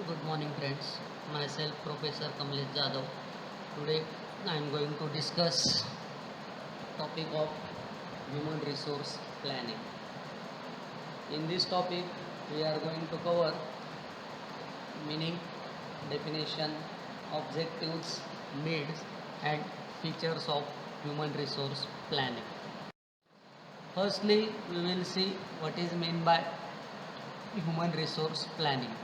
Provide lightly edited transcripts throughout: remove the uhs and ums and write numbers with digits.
Good morning friends, myself Professor Kamlesh Jadhav. Today I am going to discuss topic of human resource planning. In this topic we are going to cover meaning, definition, objectives, needs and features of human resource planning. Firstly, we will see what is meant by human resource planning.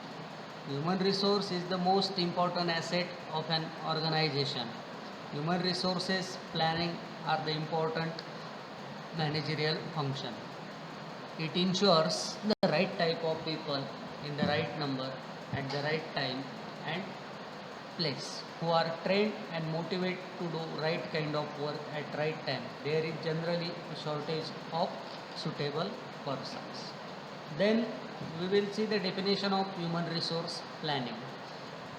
Human resource is the most important asset of an organization. Human resources planning are the important managerial function. It ensures the right type of people in the right number at the right time and place who are trained and motivated to do right kind of work at right time. There is generally a shortage of suitable persons. Then we will see the definition of human resource planning.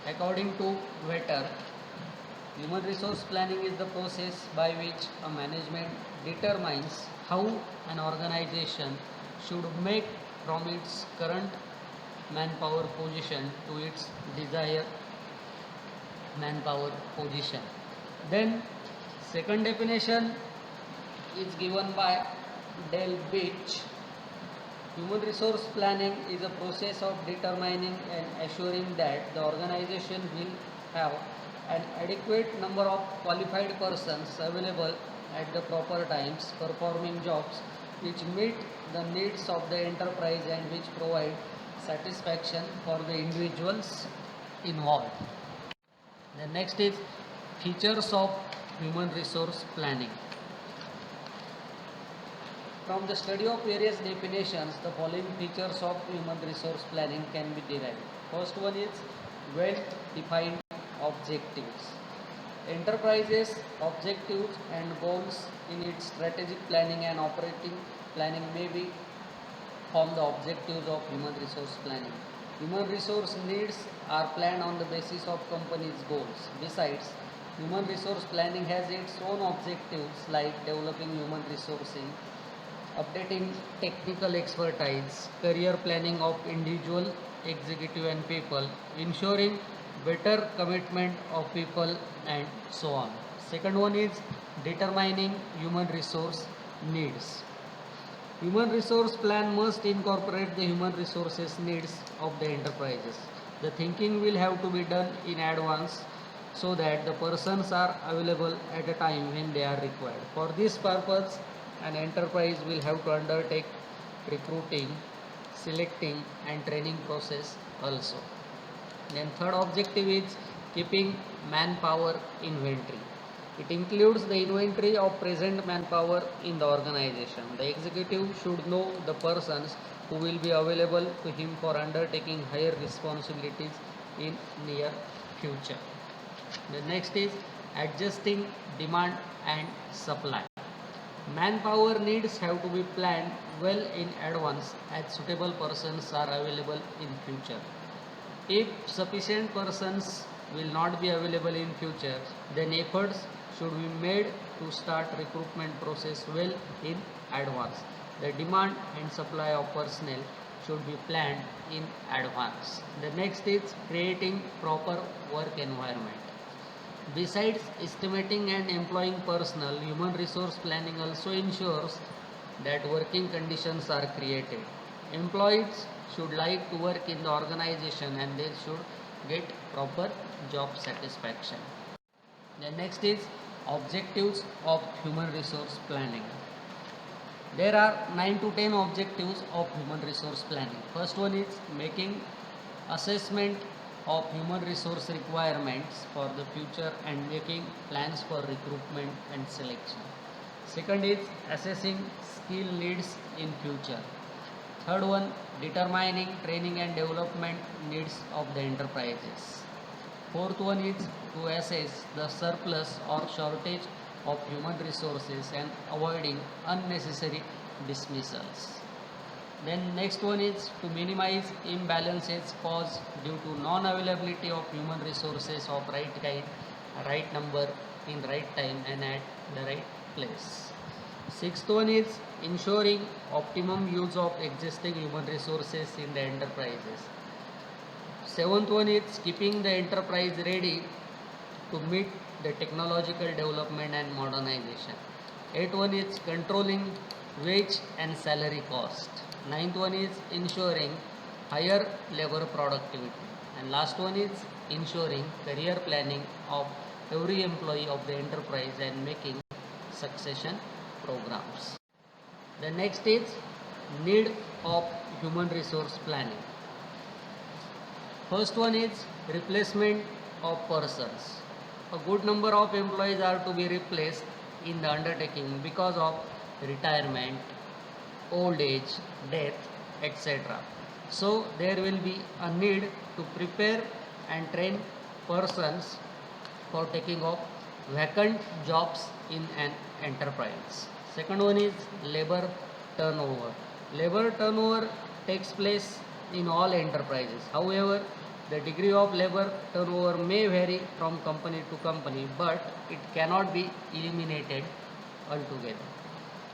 According to Vetter, human resource planning is the process by which a management determines how an organization should make from its current manpower position to its desired manpower position. Then second definition is given by Del Beach. Human resource planning is a process of determining and assuring that the organization will have an adequate number of qualified persons available at the proper times performing jobs which meet the needs of the enterprise and which provide satisfaction for the individuals involved. The next is features of human resource planning. From the study of various definitions, the following features of human resource planning can be derived. First one is well-defined objectives. Enterprises' objectives and goals in its strategic planning and operating planning may be form the objectives of human resource planning. Human resource needs are planned on the basis of company's goals. Besides, human resource planning has its own objectives like developing human resources, updating technical expertise, career planning of individual, executive and people, ensuring better commitment of people and so on. Second one is determining human resource needs. Human resource plan must incorporate the human resources needs of the enterprises. The thinking will have to be done in advance so that the persons are available at a time when they are required. For this purpose, an enterprise will have to undertake recruiting, selecting and training process also. Then third objective is keeping manpower inventory. It includes the inventory of present manpower in the organization. The executive should know the persons who will be available to him for undertaking higher responsibilities in near future. The next is adjusting demand and supply. Manpower needs have to be planned well in advance as suitable persons are available in future. If sufficient persons will not be available in future, then efforts should be made to start recruitment process well in advance. The demand and supply of personnel should be planned in advance. The next is creating proper work environment. Besides estimating and employing personnel, human resource planning also ensures that working conditions are created. Employees should like to work in the organization and they should get proper job satisfaction. The next is objectives of human resource planning. There are 9 to 10 objectives of human resource planning. First one is making assessment of human resource requirements for the future and making plans for recruitment and selection. Second is assessing skill needs in future. Third one, determining training and development needs of the enterprises. Fourth one is to assess the surplus or shortage of human resources and avoiding unnecessary dismissals. Then next one is to minimize imbalances caused due to non-availability of human resources of right kind, right number, in right time and at the right place. Sixth one is ensuring optimum use of existing human resources in the enterprises. Seventh one is keeping the enterprise ready to meet the technological development and modernization. Eighth one is controlling wage and salary cost. Ninth one is ensuring higher labor productivity. And last one is ensuring career planning of every employee of the enterprise and making succession programs. The next is need of human resource planning. First one is replacement of persons. A good number of employees are to be replaced in the undertaking because of retirement, old age, death, etc. So there will be a need to prepare and train persons for taking of vacant jobs in an enterprise. Second one is labor turnover. Labor turnover takes place in all enterprises. However, the degree of labor turnover may vary from company to company, but it cannot be eliminated altogether.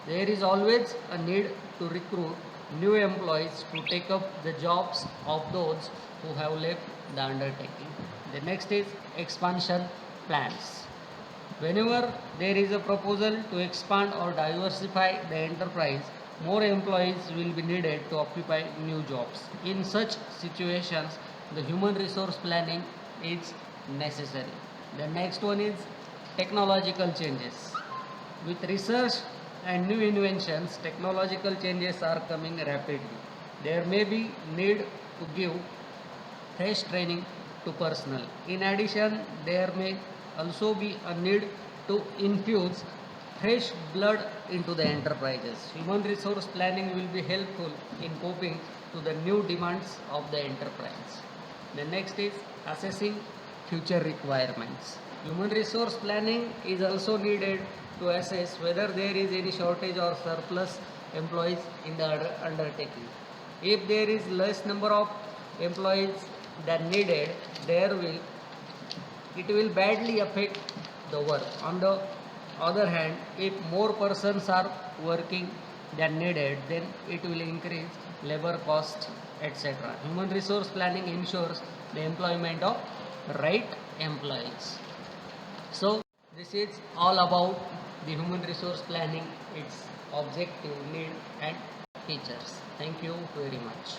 There is always a need to recruit new employees to take up the jobs of those who have left the undertaking. The next is expansion plans. Whenever there is a proposal to expand or diversify the enterprise, more employees will be needed to occupy new jobs. In such situations, the human resource planning is necessary. The next one is technological changes. With research and new inventions, technological changes are coming rapidly. There may be need to give fresh training to personnel. In addition, there may also be a need to infuse fresh blood into the enterprises. Human resource planning will be helpful in coping to the new demands of the enterprise. The next is assessing future requirements. Human resource planning is also needed to assess whether there is any shortage or surplus employees in the undertaking. If there is less number of employees than needed, it will badly affect the work. On the other hand, if more persons are working than needed, then it will increase labor cost, etc. Human resource planning ensures the employment of right employees. So this is all about the human resource planning, its objective, need and features. Thank you very much.